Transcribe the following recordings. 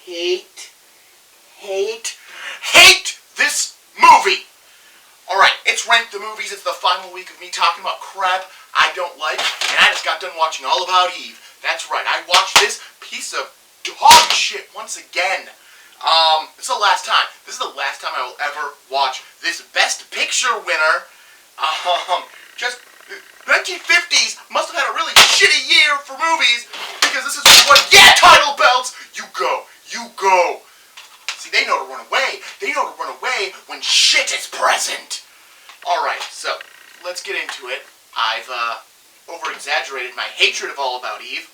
hate this movie. Alright, it's Rank the Movies. It's the final week of me talking about crap I don't like, and I just got done watching All About Eve. That's right, I watched this piece of dog shit once again. This is the last time. This is the last time I will ever watch this Best Picture winner. Just 1950s must have had a really shitty year for movies, because this is what, yeah, title belts! You go. See, they know to run away. They know to run away when shit is present. Alright, so, let's get into it. I've, over-exaggerated my hatred of All About Eve.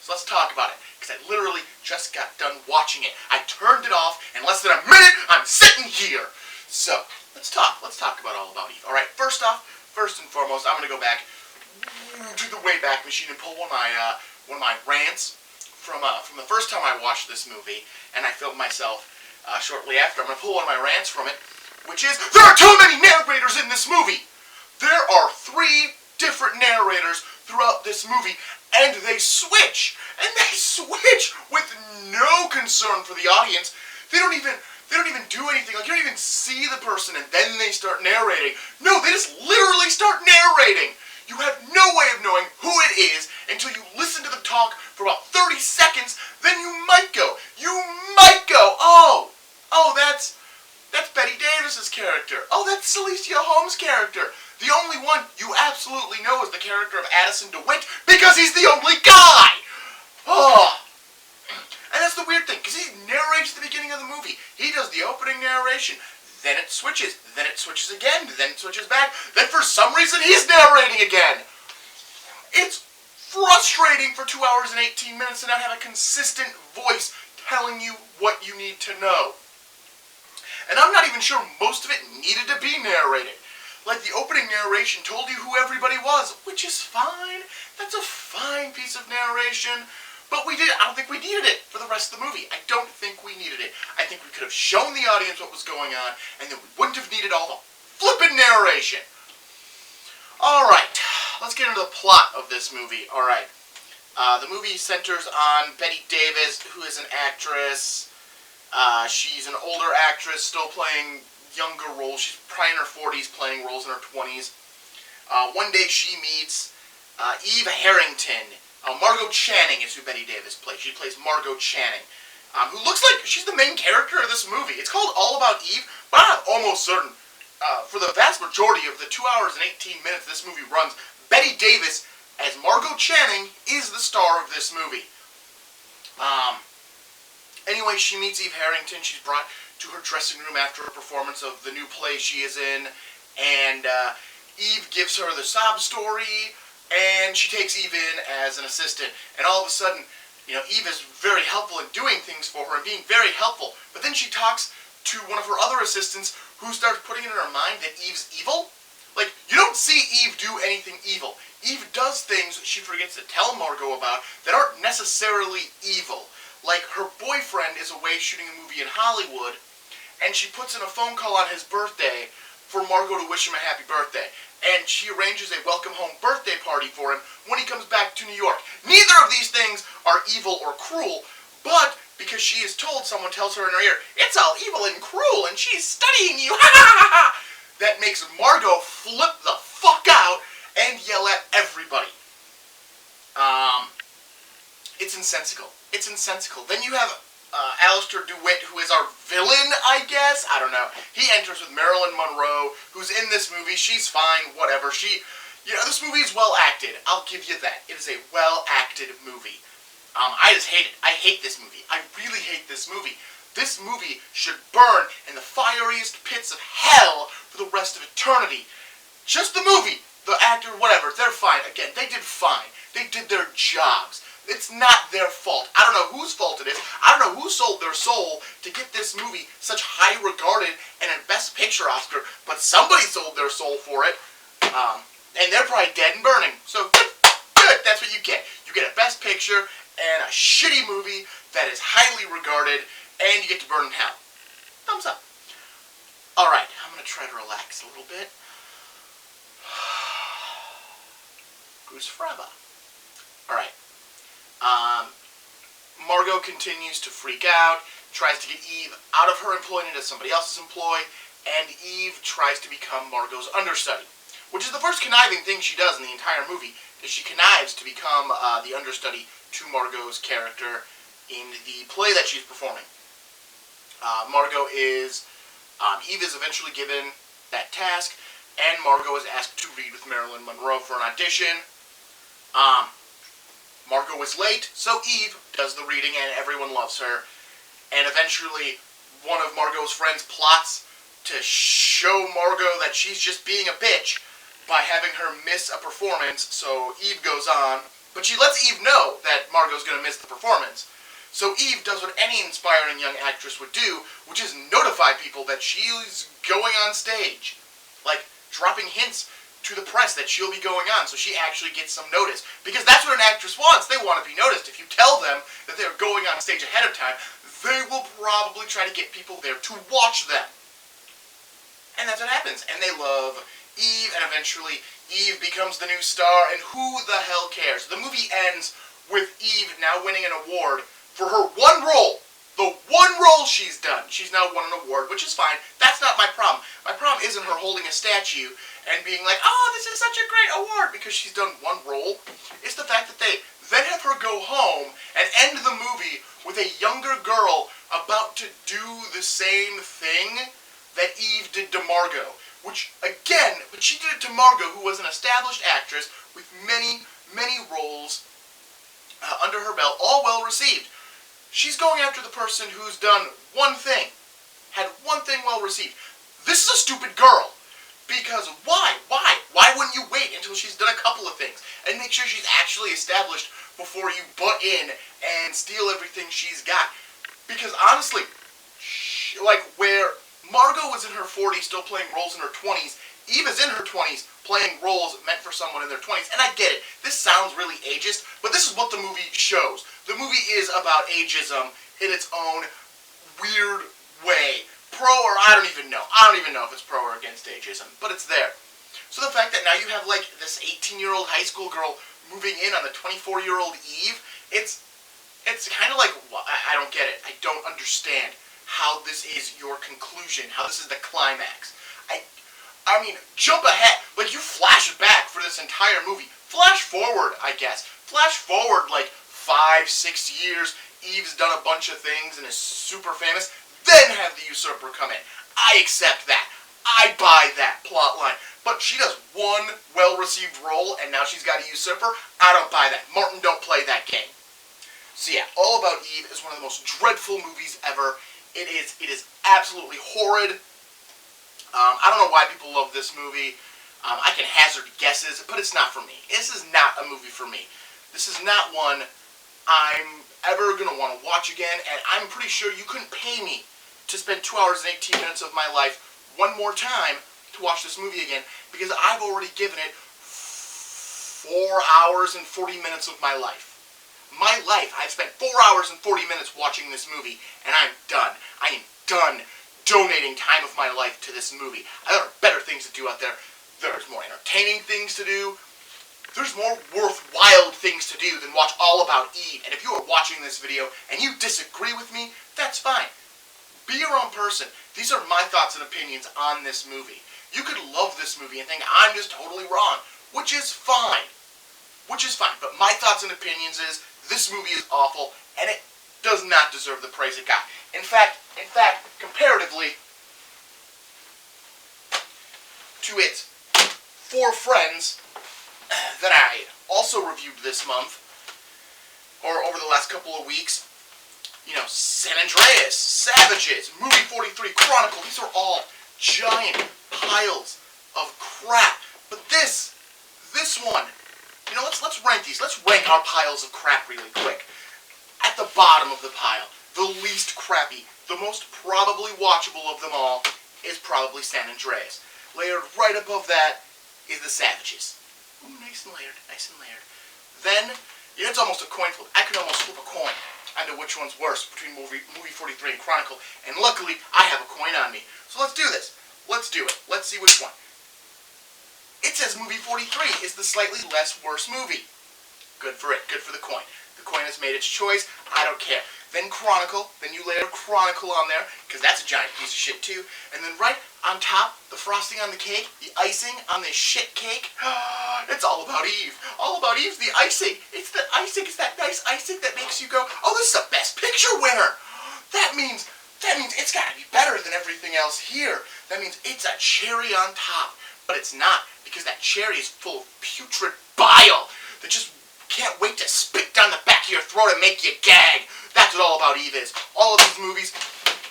So let's talk about it, because I literally just got done watching it. I turned it off, in less than a minute, I'm sitting here. So, let's talk about All About Eve. Alright, first and foremost, I'm going to go back to the Wayback Machine and pull one of my rants from the first time I watched this movie, and I filmed myself shortly after. I'm going to pull one of my rants from it, which is, there are too many narrators in this movie! There are 3 different narrators throughout this movie, and they switch! And they switch with no concern for the audience. They don't even do anything. Like, you don't even see the person and then they start narrating. No, they just literally start narrating. You have no way of knowing who it is until you listen to them talk for about 30 seconds. Then you might go, oh, that's Betty Davis's character. Oh, that's Celicia Holmes' character. The only one you absolutely know is the character of Addison DeWitt because he's the only guy. Oh. And that's the weird thing, because he narrates the beginning of the movie. He does the opening narration. Then it switches again. Then it switches back. Then for some reason he's narrating again. It's frustrating for 2 hours and 18 minutes to not have a consistent voice telling you what you need to know. And I'm not even sure most of it needed to be narrated. Like, the opening narration told you who everybody was, which is fine. That's a fine piece of narration. But I don't think we needed it for the rest of the movie. I don't think we needed it. I think we could have shown the audience what was going on, and then we wouldn't have needed all the flippin' narration. Alright, let's get into the plot of this movie. Alright, the movie centers on Betty Davis, who is an actress. She's an older actress, still playing younger roles. She's probably in her 40s, playing roles in her 20s. One day she meets Eve Harrington. Margot Channing is who Betty Davis plays. She plays Margot Channing, who looks like she's the main character of this movie. It's called All About Eve, but I'm almost certain, for the vast majority of the 2 hours and 18 minutes this movie runs, Betty Davis as Margot Channing is the star of this movie. Anyway, she meets Eve Harrington. She's brought to her dressing room after a performance of the new play she is in, and Eve gives her the sob story, and she takes Eve in as an assistant. And all of a sudden, Eve is very helpful in doing things for her and being very helpful. But then she talks to one of her other assistants who starts putting it in her mind that Eve's evil. Like, you don't see Eve do anything evil. Eve does things she forgets to tell Margot about that aren't necessarily evil. Like, her boyfriend is away shooting a movie in Hollywood, and she puts in a phone call on his birthday for Margot to wish him a happy birthday. And she arranges a welcome home birthday party for him when he comes back to New York. Neither of these things are evil or cruel, but because she is told, someone tells her in her ear, it's all evil and cruel and she's studying you, ha ha ha ha, that makes Margot flip the fuck out and yell at everybody. It's nonsensical. It's nonsensical. Then you have Alistair DeWitt, who is our villain, I guess? I don't know. He enters with Marilyn Monroe, who's in this movie. She's fine, whatever. This movie is well acted. I'll give you that. It is a well acted movie. I just hate it. I hate this movie. I really hate this movie. This movie should burn in the fieriest pits of hell for the rest of eternity. Just the movie. The actor, whatever, they're fine. Again, they did fine. They did their jobs. It's not their fault. I don't know whose fault it is. I don't know who sold their soul to get this movie such high regarded and a Best Picture Oscar, but somebody sold their soul for it. And they're probably dead and burning. So good, that's what you get. You get a Best Picture and a shitty movie that is highly regarded, and you get to burn in hell. Thumbs up. Alright, I'm going to try to relax a little bit. Goose Fraba. Alright. Margot continues to freak out, tries to get Eve out of her employment into somebody else's employ, and Eve tries to become Margot's understudy. Which is the first conniving thing she does in the entire movie, is she connives to become the understudy to Margot's character in the play that she's performing. Eve is eventually given that task, and Margot is asked to read with Marilyn Monroe for an audition. Margot is late, so Eve does the reading, and everyone loves her. And eventually, one of Margot's friends plots to show Margot that she's just being a bitch by having her miss a performance, so Eve goes on. But she lets Eve know that Margot's going to miss the performance. So Eve does what any inspiring young actress would do, which is notify people that she's going on stage. Like, dropping hints to the press that she'll be going on, so she actually gets some notice. Because that's what an actress wants. They want to be noticed. If you tell them that they're going on stage ahead of time, they will probably try to get people there to watch them. And that's what happens. And they love Eve, and eventually Eve becomes the new star, and who the hell cares? The movie ends with Eve now winning an award for her one role. The one role she's done. She's now won an award, which is fine. That's not my problem. My problem isn't her holding a statue and being like, oh, this is such a great award because she's done one role. It's the fact that they then have her go home and end the movie with a younger girl about to do the same thing that Eve did to Margot. Which, again, but she did it to Margot, who was an established actress with many, many roles under her belt, all well received. She's going after the person who's done one thing, had one thing well received. This is a stupid girl. Because why? Why wouldn't you wait until she's done a couple of things and make sure she's actually established before you butt in and steal everything she's got? Because honestly, like where Margot was in her 40s still playing roles in her 20s, Eve is in her 20s playing roles meant for someone in their 20s. And I get it. This sounds really ageist, but this is what the movie shows. The movie is about ageism in its own weird way. Pro or I don't even know. I don't even know if it's pro or against ageism, but it's there. So the fact that now you have like this 18-year-old high school girl moving in on the 24-year-old Eve, it's kind of like, I don't get it. I don't understand how this is your conclusion, how this is the climax. I mean, jump ahead. Like, you flash back for this entire movie. Flash forward, I guess. Flash forward, like, 5, 6 years. Eve's done a bunch of things and is super famous. Then have the usurper come in. I accept that. I buy that plot line. But she does one well-received role, and now she's got a usurper. I don't buy that. Martin, don't play that game. So yeah, All About Eve is one of the most dreadful movies ever. It is absolutely horrid. I don't know why people love this movie. I can hazard guesses, but it's not for me. This is not a movie for me. This is not one I'm ever going to want to watch again, and I'm pretty sure you couldn't pay me to spend 2 hours and 18 minutes of my life one more time to watch this movie again, because I've already given it 4 hours and 40 minutes of my life. My life, I've spent 4 hours and 40 minutes watching this movie, and I'm done. I am done donating time of my life to this movie. There are better things to do out there. There's more entertaining things to do. There's more worthwhile things to do than watch All About Eve. And if you are watching this video and you disagree with me, that's fine. Be your own person. These are my thoughts and opinions on this movie. You could love this movie and think I'm just totally wrong, which is fine. But my thoughts and opinions is this movie is awful and it does not deserve the praise it got. In fact, comparatively to its 4 friends that I also reviewed this month, or over the last couple of weeks, you know, San Andreas, Savages, Movie 43, Chronicle, these are all giant piles of crap. But this one, you know, let's rank these. Let's rank our piles of crap really quick. At the bottom of the pile, the least crappy, the most probably watchable of them all, is probably San Andreas. Layered right above that is the Savages. Ooh, nice and layered, nice and layered. Then, you know, it's almost a coin flip. I could almost flip a coin onto which one's worse between movie 43 and Chronicle, and luckily, I have a coin on me. So let's do this. Let's do it. Let's see which one. It says movie 43 is the slightly less worse movie. Good for it. Good for the coin. The coin has made its choice. I don't care. then Chronicle, then you layer Chronicle on there, because that's a giant piece of shit too, and then right on top, the frosting on the cake, the icing on this shit cake, it's all about Eve. All about Eve's the icing. It's the icing, it's that nice icing that makes you go, oh, this is a Best Picture winner. That means it's gotta be better than everything else here. That means it's a cherry on top, but it's not, because that cherry is full of putrid bile that just can't wait to spit down the back of your throat and make you gag. That's what All About Eve is. All of these movies,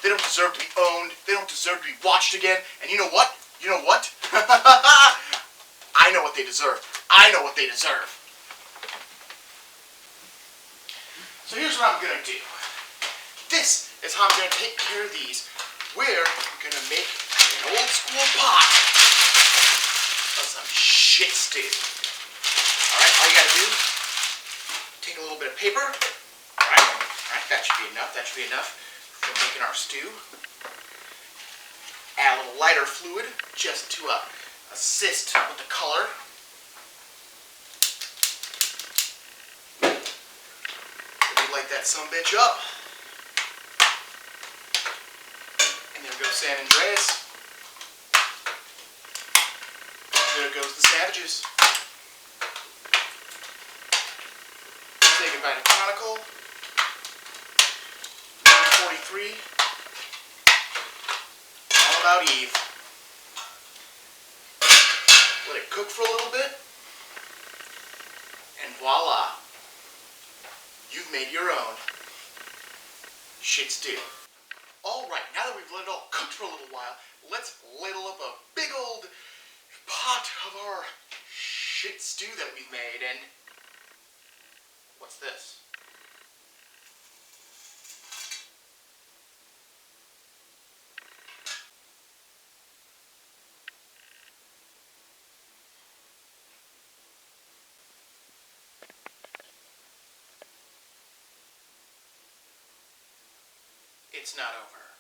they don't deserve to be owned. They don't deserve to be watched again. And you know what? You know what? I know what they deserve. I know what they deserve. So here's what I'm going to do. This is how I'm going to take care of these. We're going to make an old school pot of some shit stew. Alright, all you got to do, take a little bit of paper. Alright, that should be enough. That should be enough for making our stew. Add a little lighter fluid just to assist with the color. Really light that sumbitch up. And there goes San Andreas. There goes the Savages. Say goodbye to Chronicle. 43. All About Eve. Let it cook for a little bit. And voila. You've made your own shit stew. Alright, now that we've let it all cook for a little while, let's ladle up a big old pot of our shit stew that we've made. And what's this? It's not over.